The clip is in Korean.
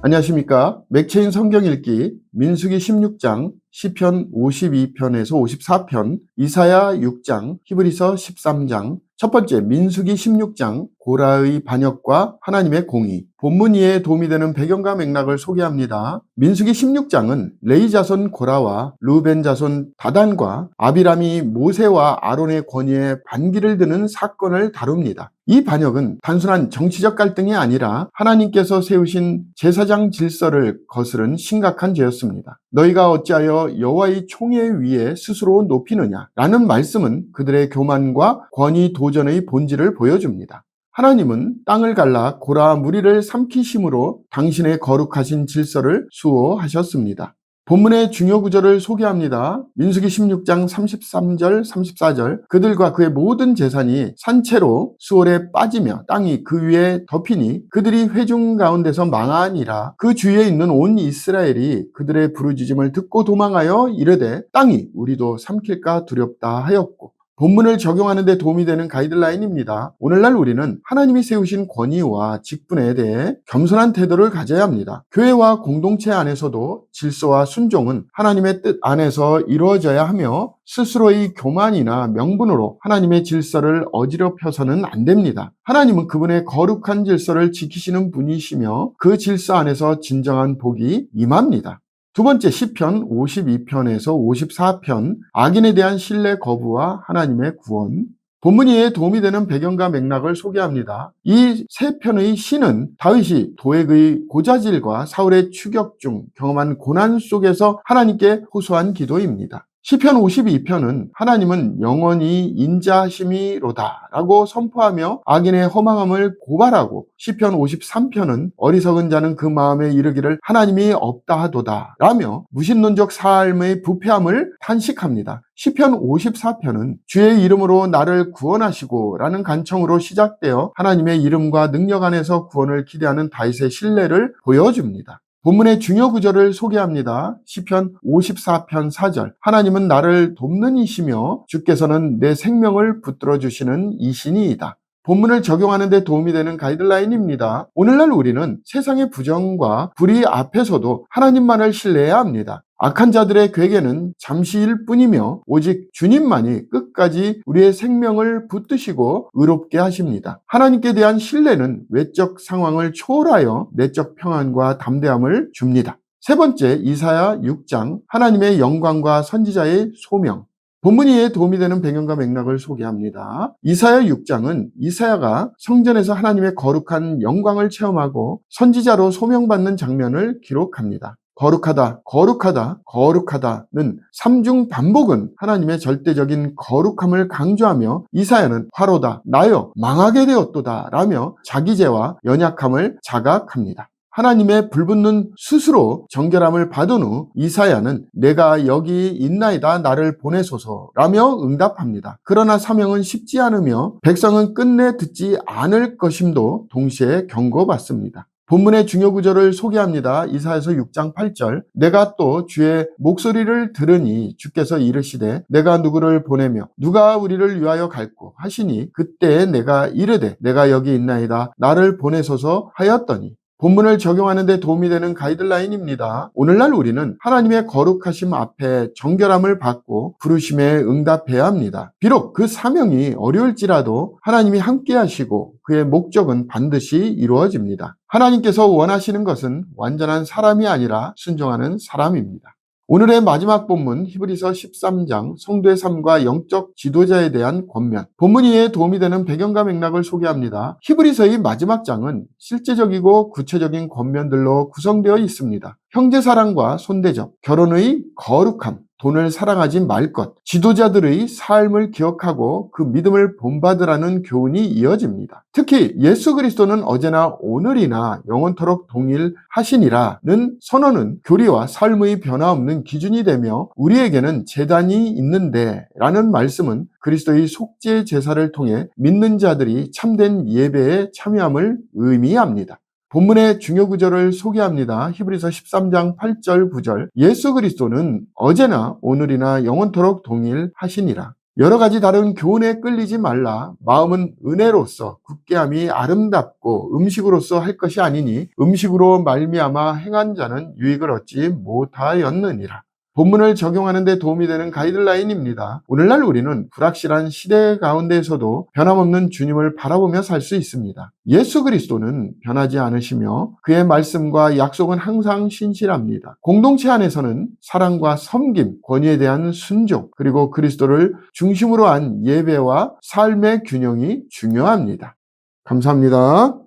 안녕하십니까. 맥체인 성경 읽기 민수기 16장, 시편 52편에서 54편, 이사야 6장, 히브리서 13장. 첫 번째, 민수기 16장 고라의 반역과 하나님의 공의. 본문 이해에 도움이 되는 배경과 맥락을 소개합니다. 민수기 16장은 레위 자손 고라와 르우벤 자손 다단과 아비람이 모세와 아론의 권위에 반기를 드는 사건을 다룹니다. 이 반역은 단순한 정치적 갈등이 아니라 하나님께서 세우신 제사장 질서를 거스른 심각한 죄였습니다. 너희가 어찌하여 여호와의 총회 위에 스스로 높이느냐 라는 말씀은 그들의 교만과 권위 도전의 본질을 보여줍니다. 하나님은 땅을 갈라 고라 무리를 삼키심으로 당신의 거룩하신 질서를 수호하셨습니다. 본문의 중요 구절을 소개합니다. 민수기 16장 33절, 34절. 그들과 그의 모든 재산이 산채로 수월에 빠지며 땅이 그 위에 덮이니 그들이 회중 가운데서 망하니라. 그 주위에 있는 온 이스라엘이 그들의 부르짖음을 듣고 도망하여 이르되 땅이 우리도 삼킬까 두렵다 하였고. 본문을 적용하는 데 도움이 되는 가이드라인입니다. 오늘날 우리는 하나님이 세우신 권위와 직분에 대해 겸손한 태도를 가져야 합니다. 교회와 공동체 안에서도 질서와 순종은 하나님의 뜻 안에서 이루어져야 하며 스스로의 교만이나 명분으로 하나님의 질서를 어지럽혀서는 안 됩니다. 하나님은 그분의 거룩한 질서를 지키시는 분이시며 그 질서 안에서 진정한 복이 임합니다. 두 번째, 시편 52편에서 54편, 악인에 대한 신뢰 거부와 하나님의 구원. 본문 이해에 도움이 되는 배경과 맥락을 소개합니다. 이 세 편의 시는 다윗이 도액의 고자질과 사울의 추격 중 경험한 고난 속에서 하나님께 호소한 기도입니다. 시편 52편은 하나님은 영원히 인자하심이로다 라고 선포하며 악인의 허망함을 고발하고, 시편 53편은 어리석은 자는 그 마음에 이르기를 하나님이 없다 하도다 라며 무신론적 삶의 부패함을 탄식합니다. 시편 54편은 주의 이름으로 나를 구원하시고 라는 간청으로 시작되어 하나님의 이름과 능력 안에서 구원을 기대하는 다윗의 신뢰를 보여줍니다. 본문의 중요 구절을 소개합니다. 시편 54편 4절. 하나님은 나를 돕는 이시며 주께서는 내 생명을 붙들어 주시는 이신이이다. 본문을 적용하는 데 도움이 되는 가이드라인입니다. 오늘날 우리는 세상의 부정과 불의 앞에서도 하나님만을 신뢰해야 합니다. 악한 자들의 괴계는 잠시일 뿐이며 오직 주님만이 끝까지 우리의 생명을 붙드시고 의롭게 하십니다. 하나님께 대한 신뢰는 외적 상황을 초월하여 내적 평안과 담대함을 줍니다. 세 번째, 이사야 6장, 하나님의 영광과 선지자의 소명. 본문 이해에 도움이 되는 배경과 맥락을 소개합니다. 이사야 6장은 이사야가 성전에서 하나님의 거룩한 영광을 체험하고 선지자로 소명받는 장면을 기록합니다. 거룩하다, 거룩하다, 거룩하다는 삼중 반복은 하나님의 절대적인 거룩함을 강조하며 이사야는 화로다, 나여 망하게 되었도다 라며 자기 죄와 연약함을 자각합니다. 하나님의 불붙는 스스로 정결함을 받은 후 이사야는 내가 여기 있나이다 나를 보내소서라며 응답합니다. 그러나 사명은 쉽지 않으며 백성은 끝내 듣지 않을 것임도 동시에 경고받습니다. 본문의 중요 구절을 소개합니다. 이사야서 6장 8절. 내가 또 주의 목소리를 들으니 주께서 이르시되 내가 누구를 보내며 누가 우리를 위하여 갈꼬 하시니 그때 내가 이르되 내가 여기 있나이다 나를 보내소서 하였더니. 본문을 적용하는 데 도움이 되는 가이드라인입니다. 오늘날 우리는 하나님의 거룩하심 앞에 정결함을 받고 부르심에 응답해야 합니다. 비록 그 사명이 어려울지라도 하나님이 함께 하시고 그의 목적은 반드시 이루어집니다. 하나님께서 원하시는 것은 완전한 사람이 아니라 순종하는 사람입니다. 오늘의 마지막 본문 히브리서 13장 성도의 삶과 영적 지도자에 대한 권면. 본문 이해에 도움이 되는 배경과 맥락을 소개합니다. 히브리서의 마지막 장은 실제적이고 구체적인 권면들로 구성되어 있습니다. 형제사랑과 손대접, 결혼의 거룩함, 돈을 사랑하지 말 것, 지도자들의 삶을 기억하고 그 믿음을 본받으라는 교훈이 이어집니다. 특히 예수 그리스도는 어제나 오늘이나 영원토록 동일하시니라는 선언은 교리와 삶의 변화없는 기준이 되며 우리에게는 제단이 있는데 라는 말씀은 그리스도의 속죄 제사를 통해 믿는 자들이 참된 예배에 참여함을 의미합니다. 본문의 중요 구절을 소개합니다. 히브리서 13장 8절 9절. 예수 그리스도는 어제나 오늘이나 영원토록 동일하시니라. 여러 가지 다른 교훈에 끌리지 말라. 마음은 은혜로서 굳게함이 아름답고 음식으로서 할 것이 아니니 음식으로 말미암아 행한 자는 유익을 얻지 못하였느니라. 본문을 적용하는 데 도움이 되는 가이드라인입니다. 오늘날 우리는 불확실한 시대 가운데에서도 변함없는 주님을 바라보며 살 수 있습니다. 예수 그리스도는 변하지 않으시며 그의 말씀과 약속은 항상 신실합니다. 공동체 안에서는 사랑과 섬김, 권위에 대한 순종, 그리고 그리스도를 중심으로 한 예배와 삶의 균형이 중요합니다. 감사합니다.